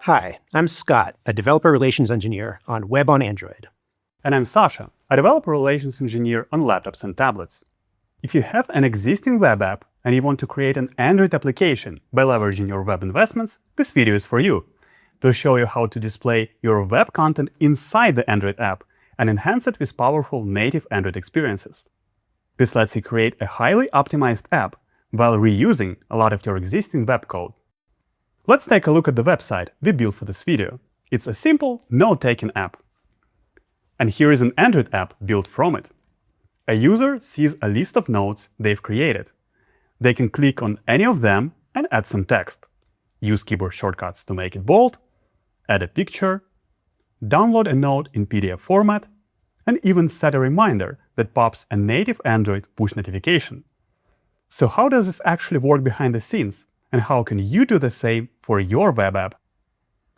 Hi, I'm Scott, a developer relations engineer on Web on Android. And I'm Sasha, a developer relations engineer on laptops and tablets. If you have an existing web app and you want to create an Android application by leveraging your web investments, this video is for you. We'll show you how to display your web content inside the Android app and enhance it with powerful native Android experiences. This lets you create a highly optimized app while reusing a lot of your existing web code. Let's take a look at the website we built for this video. It's a simple, note-taking app. And here is an Android app built from it. A user sees a list of notes they've created. They can click on any of them and add some text. Use keyboard shortcuts to make it bold, add a picture, download a note in PDF format, and even set a reminder that pops a native Android push notification. So how does this actually work behind the scenes? And how can you do the same for your web app?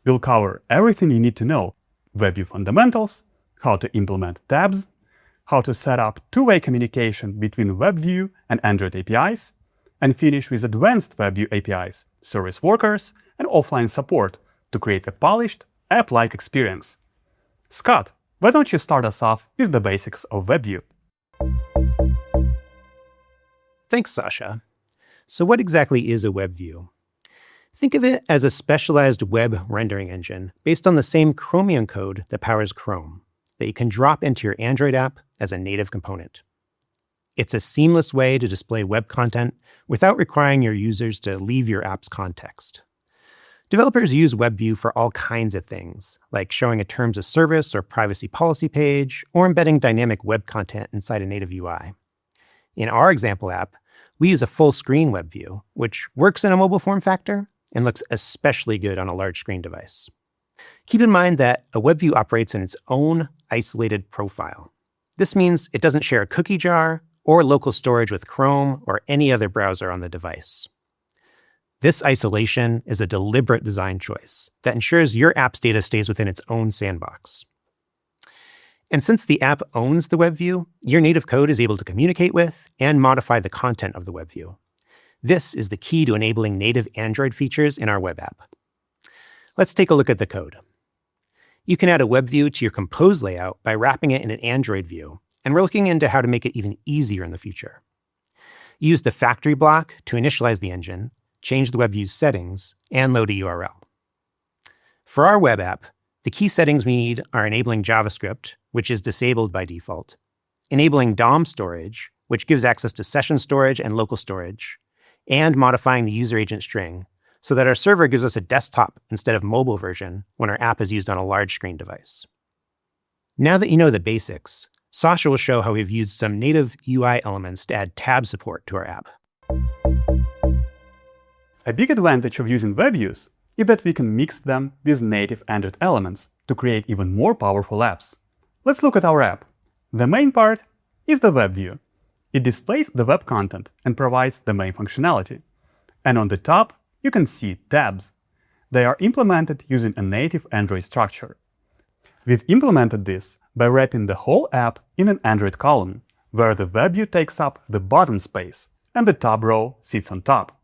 We'll cover everything you need to know: WebView fundamentals, how to implement tabs, how to set up two-way communication between WebView and Android APIs, and finish with advanced WebView APIs, service workers, and offline support to create a polished, app-like experience. Scott, why don't you start us off with the basics of WebView? Thanks, Sasha. So what exactly is a WebView? Think of it as a specialized web rendering engine based on the same Chromium code that powers Chrome that you can drop into your Android app as a native component. It's a seamless way to display web content without requiring your users to leave your app's context. Developers use WebView for all kinds of things, like showing a terms of service or privacy policy page, or embedding dynamic web content inside a native UI. In our example app, we use a full-screen WebView, which works in a mobile form factor and looks especially good on a large screen device. Keep in mind that a WebView operates in its own isolated profile. This means it doesn't share a cookie jar or local storage with Chrome or any other browser on the device. This isolation is a deliberate design choice that ensures your app's data stays within its own sandbox. And since the app owns the WebView, your native code is able to communicate with and modify the content of the WebView. This is the key to enabling native Android features in our web app. Let's take a look at the code. You can add a WebView to your Compose layout by wrapping it in an Android view, and we're looking into how to make it even easier in the future. Use the factory block to initialize the engine, change the WebView's settings, and load a URL. For our web app, the key settings we need are enabling JavaScript, which is disabled by default, enabling DOM storage, which gives access to session storage and local storage, and modifying the user agent string so that our server gives us a desktop instead of mobile version when our app is used on a large screen device. Now that you know the basics, Sasha will show how we've used some native UI elements to add tab support to our app. A big advantage of using WebViews is that we can mix them with native Android elements to create even more powerful apps. Let's look at our app. The main part is the WebView. It displays the web content and provides the main functionality. And on the top, you can see tabs. They are implemented using a native Android structure. We've implemented this by wrapping the whole app in an Android column, where the WebView takes up the bottom space and the top row sits on top.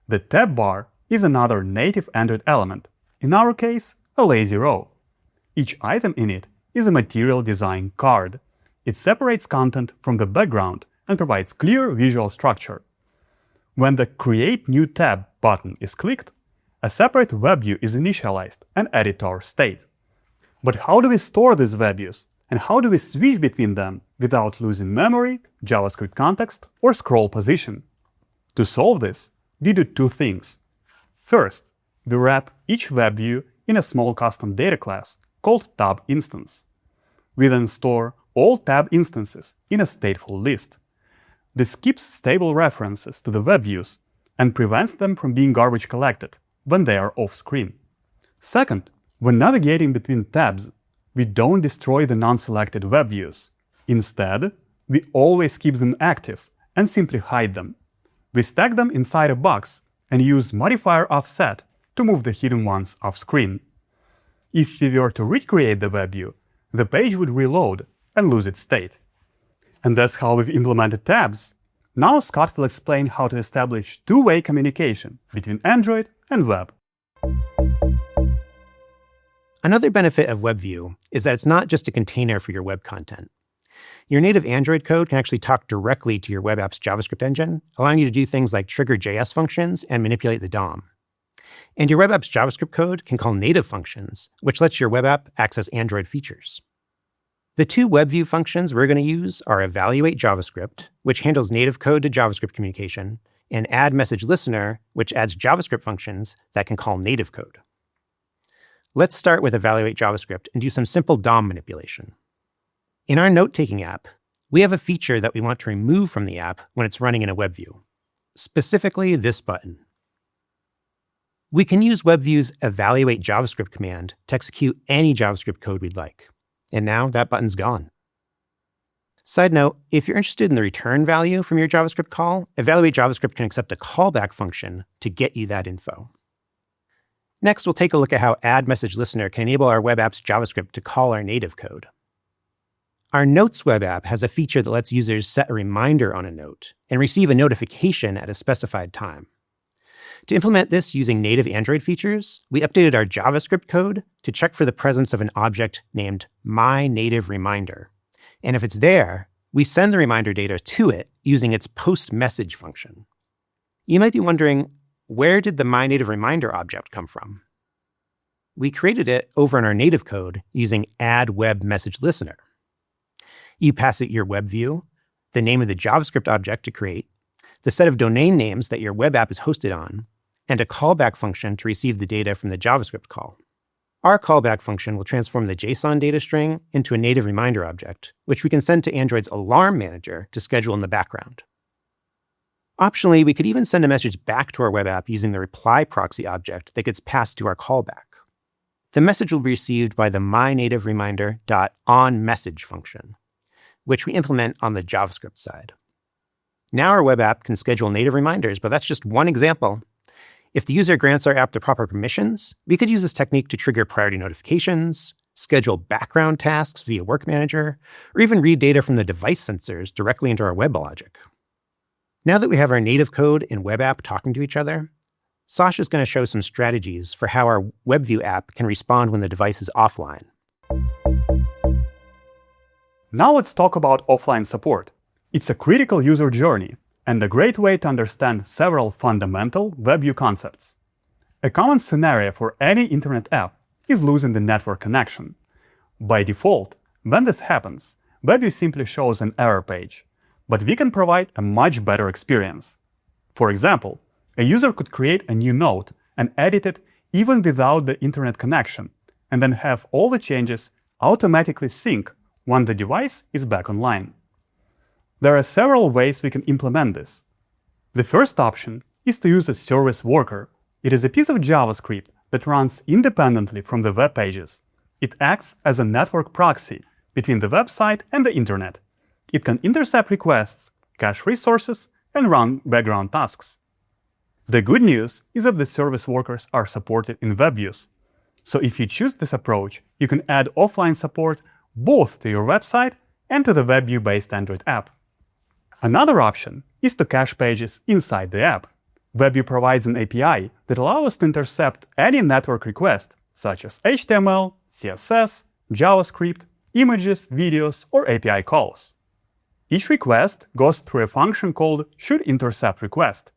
The tab bar is another native Android element, in our case, a lazy row. Each item in it is a material design card. It separates content from the background and provides clear visual structure. When the Create New Tab button is clicked, a separate WebView is initialized and added to our state. But how do we store these WebViews, and how do we switch between them without losing memory, JavaScript context, or scroll position? To solve this, we do two things. First, we wrap each WebView in a small custom data class called tab instance. We then store all tab instances in a stateful list. This keeps stable references to the WebViews and prevents them from being garbage collected when they are off-screen. Second, when navigating between tabs, we don't destroy the non-selected WebViews. Instead, we always keep them active and simply hide them. We stack them inside a box and use modifier offset to move the hidden ones off-screen. If we were to recreate the WebView, the page would reload and lose its state. And that's how we've implemented tabs. Now Scott will explain how to establish two-way communication between Android and web. Another benefit of WebView is that it's not just a container for your web content. Your native Android code can actually talk directly to your web app's JavaScript engine, allowing you to do things like trigger JS functions and manipulate the DOM. And your web app's JavaScript code can call native functions, which lets your web app access Android features. The two WebView functions we're going to use are evaluate JavaScript, which handles native code to JavaScript communication, and add message listener, which adds JavaScript functions that can call native code. Let's start with evaluate JavaScript and do some simple DOM manipulation. In our note-taking app, we have a feature that we want to remove from the app when it's running in a WebView, specifically this button. We can use WebView's evaluate JavaScript command to execute any JavaScript code we'd like. And now that button's gone. Side note, if you're interested in the return value from your JavaScript call, evaluate JavaScript can accept a callback function to get you that info. Next, we'll take a look at how add message listener can enable our web app's JavaScript to call our native code. Our Notes web app has a feature that lets users set a reminder on a note and receive a notification at a specified time. To implement this using native Android features, we updated our JavaScript code to check for the presence of an object named myNativeReminder. And if it's there, we send the reminder data to it using its postMessage function. You might be wondering, where did the myNativeReminder object come from? We created it over in our native code using add web message listener. You pass it your WebView, the name of the JavaScript object to create, the set of domain names that your web app is hosted on, and a callback function to receive the data from the JavaScript call. Our callback function will transform the JSON data string into a native reminder object, which we can send to Android's alarm manager to schedule in the background. Optionally, we could even send a message back to our web app using the reply proxy object that gets passed to our callback. The message will be received by the myNativeReminder.onMessage function, which we implement on the JavaScript side. Now our web app can schedule native reminders, but that's just one example. If the user grants our app the proper permissions, we could use this technique to trigger priority notifications, schedule background tasks via Work Manager, or even read data from the device sensors directly into our web logic. Now that we have our native code and web app talking to each other, Sasha is going to show some strategies for how our WebView app can respond when the device is offline. Now let's talk about offline support. It's a critical user journey and a great way to understand several fundamental WebView concepts. A common scenario for any internet app is losing the network connection. By default, when this happens, WebView simply shows an error page, but we can provide a much better experience. For example, a user could create a new note and edit it even without the internet connection, and then have all the changes automatically sync when the device is back online. There are several ways we can implement this. The first option is to use a service worker. It is a piece of JavaScript that runs independently from the web pages. It acts as a network proxy between the website and the internet. It can intercept requests, cache resources, and run background tasks. The good news is that the service workers are supported in WebViews. So if you choose this approach, you can add offline support both to your website and to the WebView-based Android app. Another option is to cache pages inside the app. WebView provides an API that allows us to intercept any network request, such as HTML, CSS, JavaScript, images, videos, or API calls. Each request goes through a function called shouldInterceptRequest.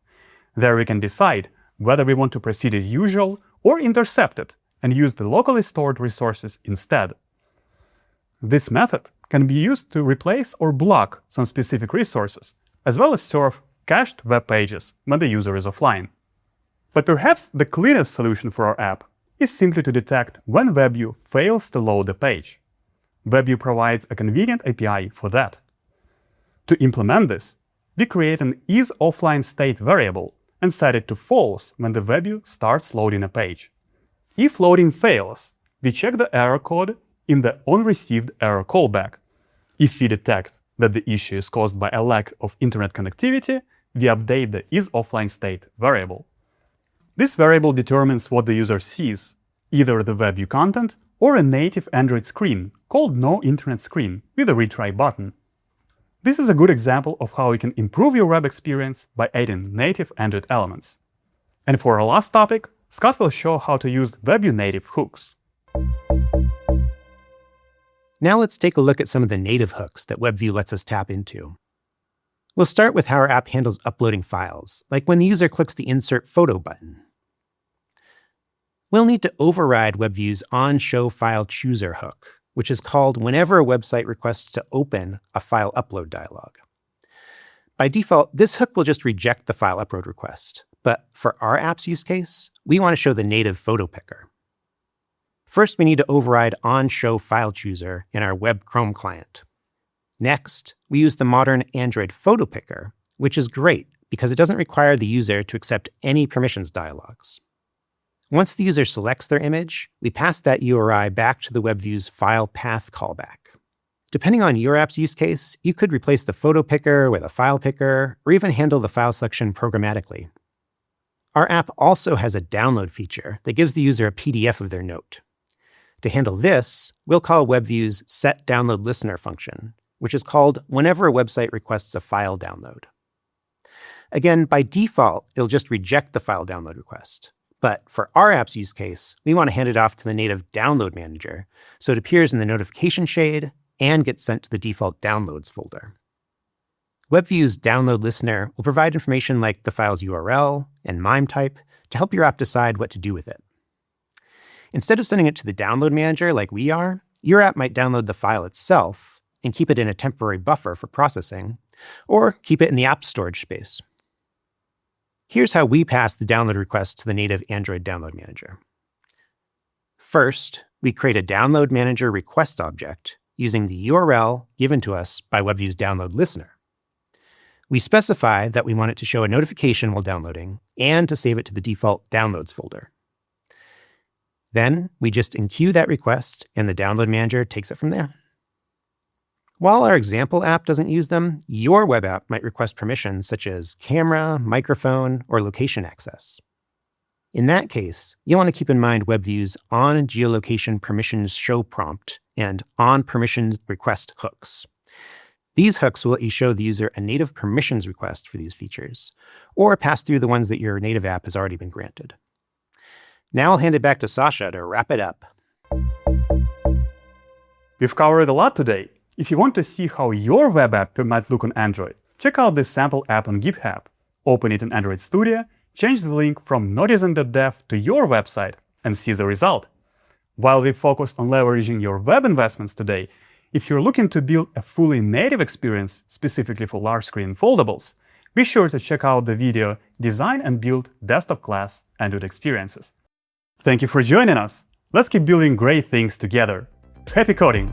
There we can decide whether we want to proceed as usual or intercept it and use the locally stored resources instead. This method can be used to replace or block some specific resources, as well as serve cached web pages when the user is offline. But perhaps the cleanest solution for our app is simply to detect when WebView fails to load the page. WebView provides a convenient API for that. To implement this, we create an isOfflineState variable and set it to false when the WebView starts loading a page. If loading fails, we check the error code in the onReceivedError callback. If we detect that the issue is caused by a lack of internet connectivity, we update the isOfflineState variable. This variable determines what the user sees, either the WebView content or a native Android screen called NoInternetScreen with a retry button. This is a good example of how you can improve your web experience by adding native Android elements. And for our last topic, Scott will show how to use WebView native hooks. Now let's take a look at some of the native hooks that WebView lets us tap into. We'll start with how our app handles uploading files, like when the user clicks the Insert Photo button. We'll need to override WebView's onShowFileChooser hook, which is called whenever a website requests to open a file upload dialog. By default, this hook will just reject the file upload request. But for our app's use case, we want to show the native photo picker. First, we need to override onShowFileChooser in our web Chrome client. Next, we use the modern Android photo picker, which is great because it doesn't require the user to accept any permissions dialogs. Once the user selects their image, we pass that URI back to the WebView's file path callback. Depending on your app's use case, you could replace the photo picker with a file picker, or even handle the file selection programmatically. Our app also has a download feature that gives the user a PDF of their note. To handle this, we'll call WebView's setDownloadListener function, which is called whenever a website requests a file download. Again, by default, it'll just reject the file download request. But for our app's use case, we want to hand it off to the native download manager, so it appears in the notification shade and gets sent to the default downloads folder. WebView's download listener will provide information like the file's URL and MIME type to help your app decide what to do with it. Instead of sending it to the download manager like we are, your app might download the file itself and keep it in a temporary buffer for processing, or keep it in the app storage space. Here's how we pass the download request to the native Android download manager. First, we create a download manager request object using the URL given to us by WebView's download listener. We specify that we want it to show a notification while downloading and to save it to the default downloads folder. Then we just enqueue that request and the download manager takes it from there. While our example app doesn't use them, your web app might request permissions such as camera, microphone, or location access. In that case, you'll want to keep in mind WebView's onGeolocation permissions show prompt and onPermissions request hooks. These hooks will let you show the user a native permissions request for these features, or pass through the ones that your native app has already been granted. Now I'll hand it back to Sasha to wrap it up. We've covered a lot today. If you want to see how your web app might look on Android, check out this sample app on GitHub. Open it in Android Studio, change the link from noticing.dev to your website, and see the result. While we focused on leveraging your web investments today, if you're looking to build a fully native experience specifically for large-screen foldables, be sure to check out the video Design and Build Desktop-Class Android Experiences. Thank you for joining us. Let's keep building great things together. Happy coding!